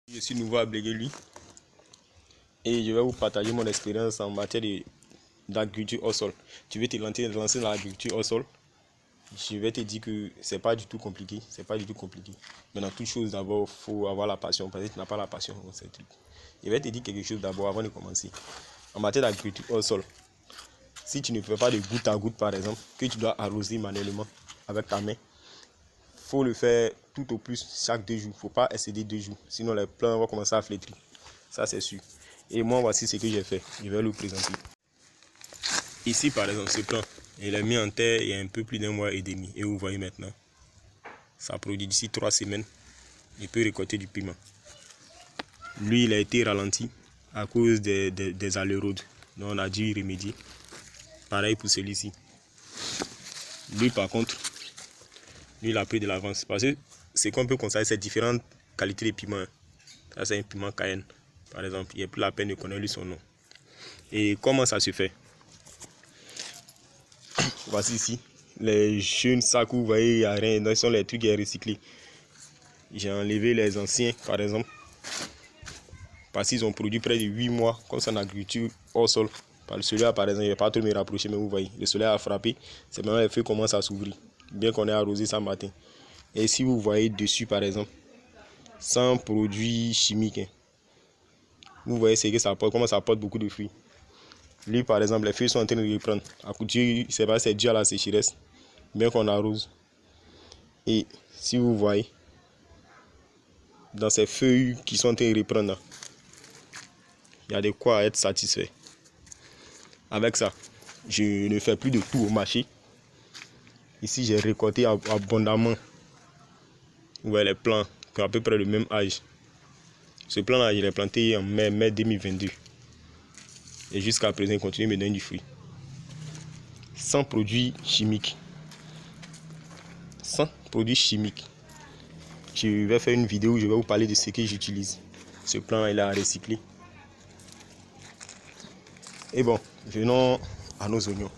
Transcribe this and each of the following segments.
Je suis nouveau à Blégué-Lui et je vais vous partager mon expérience en matière d'agriculture au sol. Tu veux te lancer dans l'agriculture au sol? Je vais te dire que c'est pas du tout compliqué. C'est pas du tout compliqué. Mais dans toute chose, d'abord, il faut avoir la passion. Parce que tu n'as pas la passion dans ces trucs. Je vais te dire quelque chose d'abord avant de commencer. En matière d'agriculture au sol, si tu ne fais pas de goutte à goutte, par exemple, que tu dois arroser manuellement avec ta main, faut le faire tout au plus chaque 2 jours. Faut pas excéder 2 jours. Sinon, les plants vont commencer à flétrir. Ça, c'est sûr. Et moi, voici ce que j'ai fait. Je vais le présenter. Ici, par exemple, ce plant, il est mis en terre il y a un peu plus d'1 mois et demi. Et vous voyez maintenant, ça produit d'ici 3 semaines. Il peut récolter du piment. Lui, il a été ralenti à cause des alérodes. Donc, on a dû y remédier. Pareil pour celui-ci. Lui, par contre, lui, il a pris de l'avance. Parce que c'est qu'on peut constater ces différentes qualités de piment. Ça, c'est un piment Cayenne, par exemple. Il n'est plus la peine de connaître lui son nom. Et comment ça se fait? Voici ici les jeunes sacs où vous voyez, il n'y a rien. Ce sont les trucs recyclés. J'ai enlevé les anciens, par exemple. Parce qu'ils ont produit près de 8 mois, comme ça en agriculture au sol. Celui-là, par exemple, je ne vais pas trop me rapprocher, mais vous voyez, le soleil a frappé. C'est maintenant les feuilles commencent à s'ouvrir. Bien qu'on ait arrosé ça matin. Et si vous voyez dessus, par exemple, sans produits chimiques, vous voyez ce que ça apporte, comment ça apporte beaucoup de fruits. Lui, par exemple, les feuilles sont en train de reprendre. À coup de Dieu, c'est dû à la sécheresse, bien qu'on arrose. Et si vous voyez, dans ces feuilles qui sont en train de reprendre, il y a de quoi être satisfait. Avec ça, je ne fais plus de tout au marché. Ici, j'ai récolté abondamment. Vous voyez les plants qui ont à peu près le même âge. Ce plant-là, je l'ai planté en mai 2022. Et jusqu'à présent, il continue de me donner du fruit. Sans produits chimiques. Sans produits chimiques. Je vais faire une vidéo où je vais vous parler de ce que j'utilise. Ce plant-là, il est à recycler. Et bon, venons à nos oignons.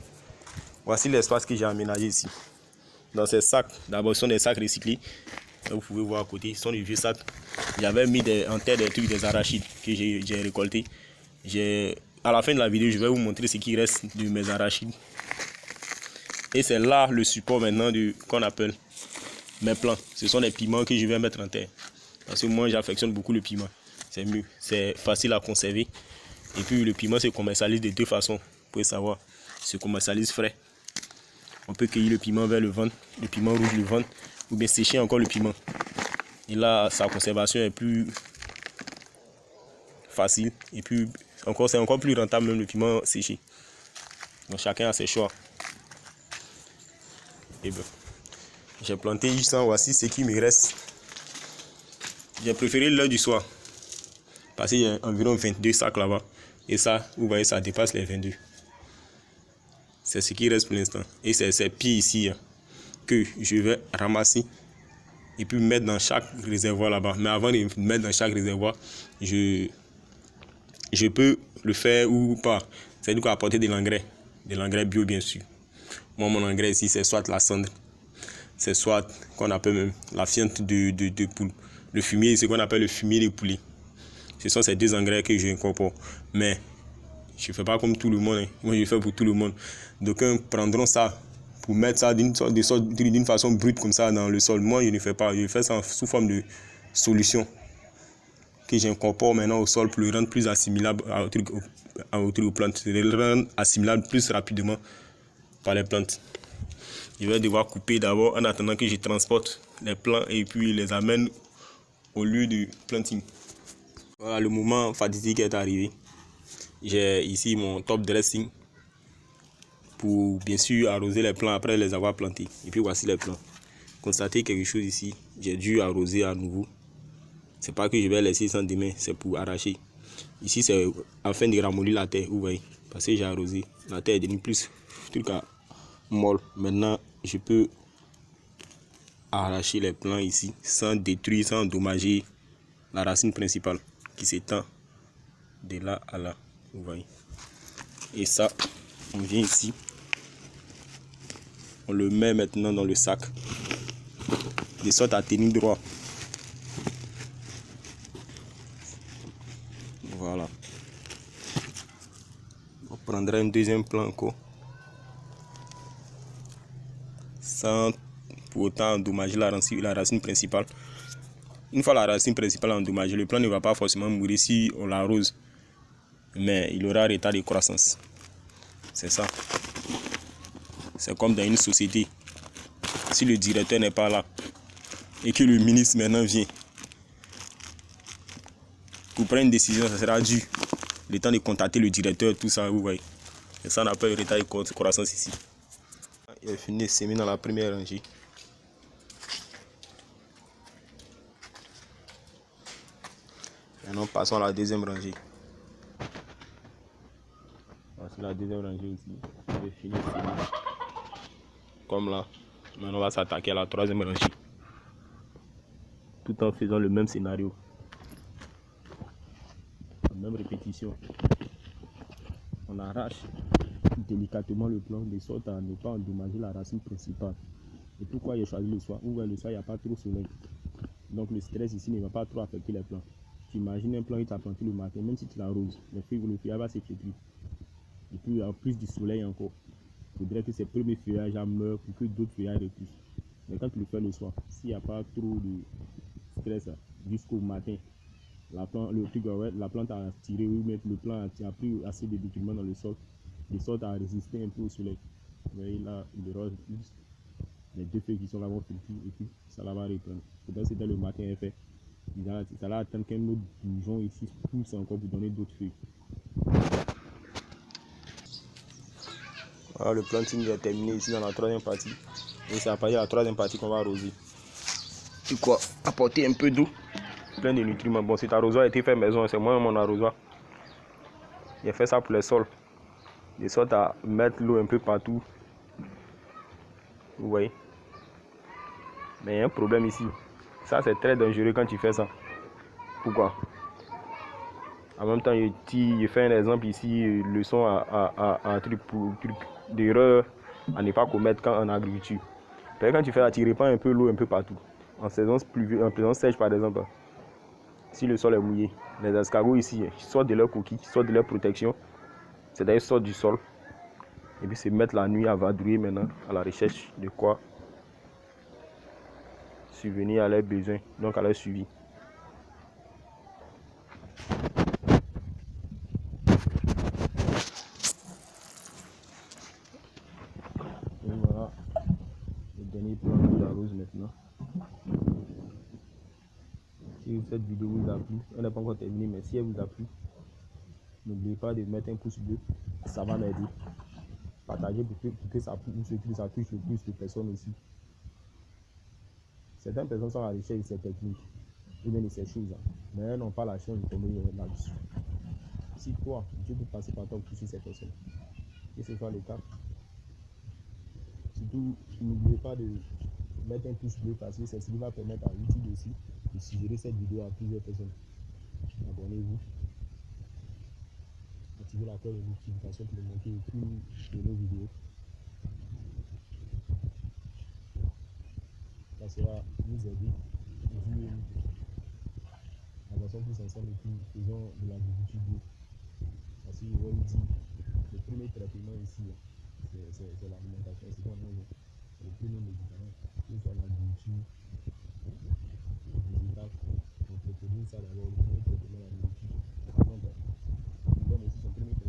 Voici l'espace que j'ai aménagé ici. Dans ces sacs, d'abord, ce sont des sacs recyclés. Vous pouvez voir à côté, ce sont des vieux sacs. J'avais mis en terre des trucs, des arachides que j'ai récoltés. À la fin de la vidéo, je vais vous montrer ce qui reste de mes arachides. Et c'est là le support maintenant qu'on appelle mes plants. Ce sont des piments que je vais mettre en terre. Parce que moi, j'affectionne beaucoup le piment. C'est mieux, c'est facile à conserver. Et puis le piment se commercialise de 2 façons. Vous pouvez savoir, il se commercialise frais. On peut cueillir le piment vers le vendre, le piment rouge le vendre, ou bien sécher encore le piment. Et là, sa conservation est plus facile. Et puis, c'est encore plus rentable même le piment séché. Donc chacun a ses choix. Et ben, j'ai planté juste en voici ce qui me reste. J'ai préféré l'heure du soir. Parce qu'il y a environ 22 sacs là-bas. Et ça, vous voyez, ça dépasse les 22. C'est ce qui reste pour l'instant. Et c'est ces pieds ici que je vais ramasser et puis mettre dans chaque réservoir là-bas. Mais avant de mettre dans chaque réservoir, je peux le faire ou pas. C'est-à-dire apporter de l'engrais bio bien sûr. Moi, mon engrais ici, c'est soit la cendre, c'est soit qu'on appelle même la fiente de poule. Le fumier, c'est qu'on appelle le fumier de poulet. Ce sont ces 2 engrais que j'incorpore. Mais je ne fais pas comme tout le monde. Moi, je fais pour tout le monde. D'aucuns prendront ça pour mettre ça d'une façon brute comme ça dans le sol. Moi, je ne fais pas. Je fais ça sous forme de solution que j'incorpore maintenant au sol pour le rendre plus assimilable aux plantes. Le rendre assimilable plus rapidement par les plantes. Je vais devoir couper d'abord en attendant que je transporte les plants et puis les amène au lieu du planting. Voilà, le moment fatidique est arrivé. J'ai ici mon top dressing pour bien sûr arroser les plants après les avoir plantés. Et puis voici les plants. Constatez quelque chose ici, j'ai dû arroser à nouveau. C'est pas que je vais laisser sans demain, c'est pour arracher. Ici c'est afin de ramollir la terre, vous voyez. Parce que j'ai arrosé, la terre est devenue plus molle. Maintenant je peux arracher les plants ici sans détruire, sans endommager la racine principale qui s'étend de là à là, vous voyez. Et ça, on vient ici, on le met maintenant dans le sac de sorte à tenir droit. j'attendrai un deuxième plan encore. Sans pour autant endommager la racine principale. Une fois la racine principale endommagée, le plant ne va pas forcément mourir si on l'arrose. Mais il aura un retard de croissance. C'est ça. C'est comme dans une société. Si le directeur n'est pas là et que le ministre maintenant vient pour prendre une décision, ça sera dû. Le temps de contacter le directeur, tout ça, vous voyez. Et ça, on appelle le retard de croissance ici. Il est fini de semer dans la première rangée. Maintenant, passons à la deuxième rangée. Voici la deuxième rangée aussi. Il est fini de semer. Comme là. Maintenant, on va s'attaquer à la troisième rangée. Tout en faisant le même scénario. La même répétition. On arrache délicatement le plant de sorte à ne pas endommager la racine principale. Et pourquoi j'ai choisi le soir? Le soir, il n'y a pas trop de soleil. Donc le stress ici ne va pas trop affecter les plants. Tu imagines un plant qui t'a planté le matin, même si tu l'arroses, le feuillage va s'effriter. Et puis en plus du soleil encore, il faudrait que ces premiers feuillages meurent pour que d'autres feuillages repoussent. Mais quand tu le fais le soir, s'il n'y a pas trop de stress jusqu'au matin, la plante a tiré, oui, le plant a pris assez de nutriments dans le sol, de sorte à résister un peu au soleil. Vous voyez là, il rose plus. Les deux feuilles qui sont là vont filtrer et puis ça là va reprendre. Peut-être que dès le matin est fait. Ça va attendre qu'un autre bourgeon ici pousse encore pour donner d'autres feuilles. Voilà, le planting est terminé ici dans la troisième partie. Et c'est à partir de la troisième partie qu'on va arroser. Et quoi? Apporter un peu d'eau, plein de nutriments. Bon, cet arrosoir a été fait maison, c'est moi mon arrosoir. J'ai fait ça pour les sols, de sorte à mettre l'eau un peu partout. Vous voyez? Mais il y a un problème ici. Ça, c'est très dangereux quand tu fais ça. Pourquoi? En même temps, je fais un exemple ici, leçon à truc d'erreur à ne pas commettre en agriculture. Quand tu fais ça, tu répands un peu l'eau un peu partout. En saison pluvieuse, en saison sèche par exemple, si le sol est mouillé, les escargots ici sortent de leur coquille, sortent de leur protection, c'est-à-dire sortent du sol. Et puis se mettre la nuit à vadrouiller maintenant à la recherche de quoi subvenir à leurs besoins, donc à leur suivi. Et voilà le dernier plan de la rose maintenant. Si cette vidéo vous a plu, elle n'est pas encore terminée, mais si elle vous a plu, n'oubliez pas de mettre un pouce bleu, ça va m'aider. Partagez pour que ça touche le plus de personnes aussi. Certaines personnes sont à la recherche de ces techniques, ou bien de ces choses, mais elles n'ont pas la chance de tomber là-dessus. Si toi, Dieu peut passer par toi pour toucher ces personnes, que ce soit le cas, surtout n'oubliez pas de mettre un pouce bleu parce que c'est ce qui va permettre à YouTube aussi de suggérer cette vidéo à plusieurs personnes. Abonnez-vous, activez la cloche de notification pour ne manquer aucune de nos vidéos. Ça sera nous aider, vous et nous. Avançons tous ensemble et puis faisons de l'agriculture bio. Parce que je vais vous dire, le premier traitement ici, c'est l'alimentation, c'est quoi non, le premier médicament, que ce soit l'agriculture, végétal, on préconise ça d'abord, le premier traitement l'agriculture. Donc, il donne aussi son premier traitement.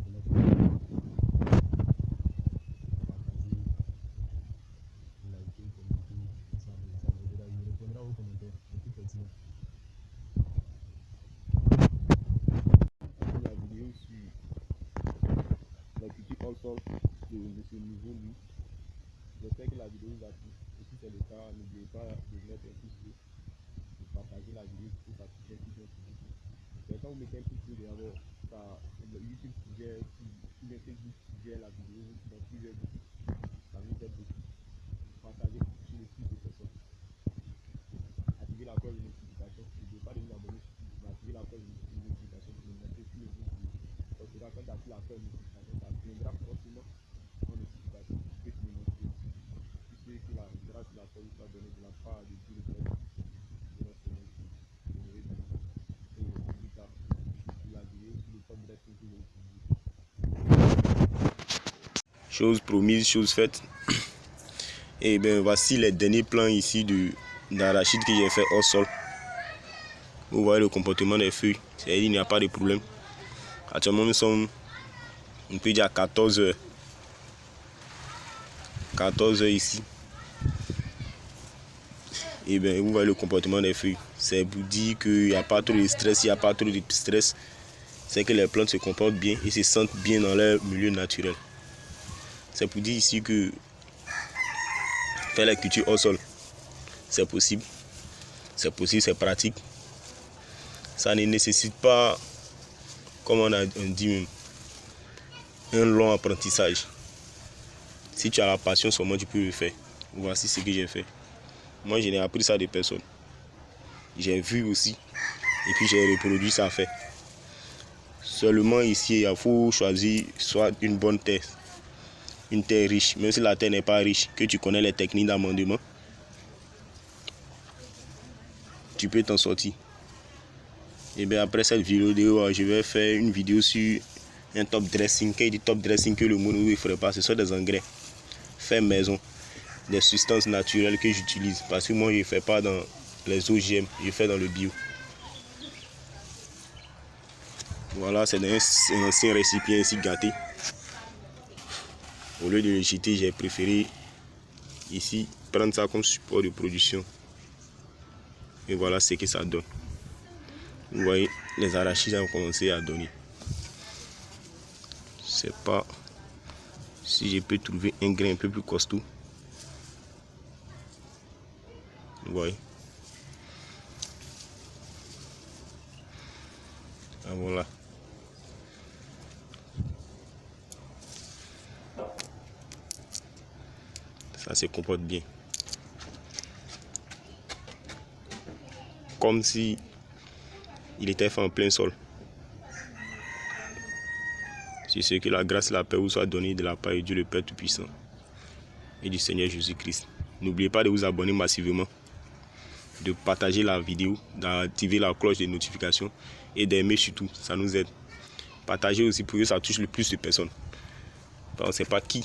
La vidéo sur la critique en sol de ce niveau lui. J'espère que la vidéo vous a plu. Et si c'est le cas, n'oubliez pas de mettre un pouce bleu, de partager la vidéo pour que ça touche un petit peu. Quand vous mettez un pouce bleu d'abord, YouTube suggère, ou bien Facebook suggère la vidéo dans plusieurs groupes. Ça vous aide beaucoup. Partagez pour toucher le plus de personnes. Activez la cloche de notification. N'oubliez pas de vous abonner sur YouTube, mais activez la cloche de notification pour ne manquer plus les autres vidéos. Quand tu auras activé la cloche de notification, ça viendra forcément en notification pour que tu ne manques plus. Puisque que la grâce de la police soit donnée de la part de Dieu le Père de notre Seigneur Jésus. Et plus tard, il a dit que le temps de rester toujours utilisé. Chose promise, chose faite. Et bien voici les derniers plans ici d'arachide que j'ai fait au sol. Vous voyez le comportement des feuilles, c'est-à-dire il n'y a pas de problème. Actuellement nous sommes, on peut dire à 14 heures. 14 heures ici. Et bien vous voyez le comportement des feuilles. C'est pour dire qu'il n'y a pas trop de stress, il n'y a pas trop de stress. C'est que les plantes se comportent bien et se sentent bien dans leur milieu naturel. C'est pour dire ici que faire la culture au sol, c'est possible. C'est possible, c'est pratique. Ça ne nécessite pas, comme on dit même, un long apprentissage. Si tu as la passion, seulement tu peux le faire. Voici ce que j'ai fait. Moi, je n'ai appris ça de personne. J'ai vu aussi. Et puis, j'ai reproduit ça fait. Seulement ici, il faut choisir soit une bonne terre. Une terre riche. Même si la terre n'est pas riche, que tu connais les techniques d'amendement, tu peux t'en sortir. Et bien après cette vidéo, je vais faire une vidéo sur un top dressing. Quand il dit top dressing, que le mot ne ferait pas, ce sont des engrais fait maison, des substances naturelles que j'utilise. Parce que moi, je ne fais pas dans les OGM, je fais dans le bio. Voilà, c'est un ancien récipient ici gâté. Au lieu de le jeter, j'ai préféré ici prendre ça comme support de production. Et voilà ce que ça donne. Vous voyez, les arachides ont commencé à donner. Je sais pas si je peux trouver un grain un peu plus costaud. Vous voyez. Ah, voilà. Ça se comporte bien. Comme si il était fait en plein sol. C'est ce que la grâce et la paix vous soient données de la part de Dieu le Père Tout-Puissant et du Seigneur Jésus-Christ. N'oubliez pas de vous abonner massivement, de partager la vidéo, d'activer la cloche de notification et d'aimer surtout, ça nous aide. Partagez aussi pour que ça touche le plus de personnes. On ne sait pas qui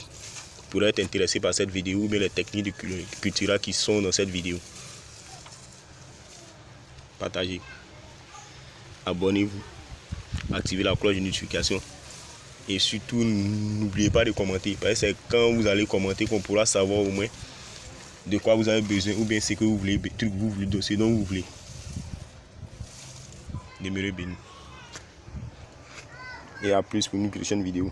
pourrait être intéressé par cette vidéo ou bien les techniques de culture qui sont dans cette vidéo. Partagez, abonnez-vous, activez la cloche de notification et surtout n'oubliez pas de commenter, parce que c'est quand vous allez commenter qu'on pourra savoir au moins de quoi vous avez besoin ou bien ce que vous voulez, ce dont vous voulez. Demeurez bénis et à plus pour une prochaine vidéo.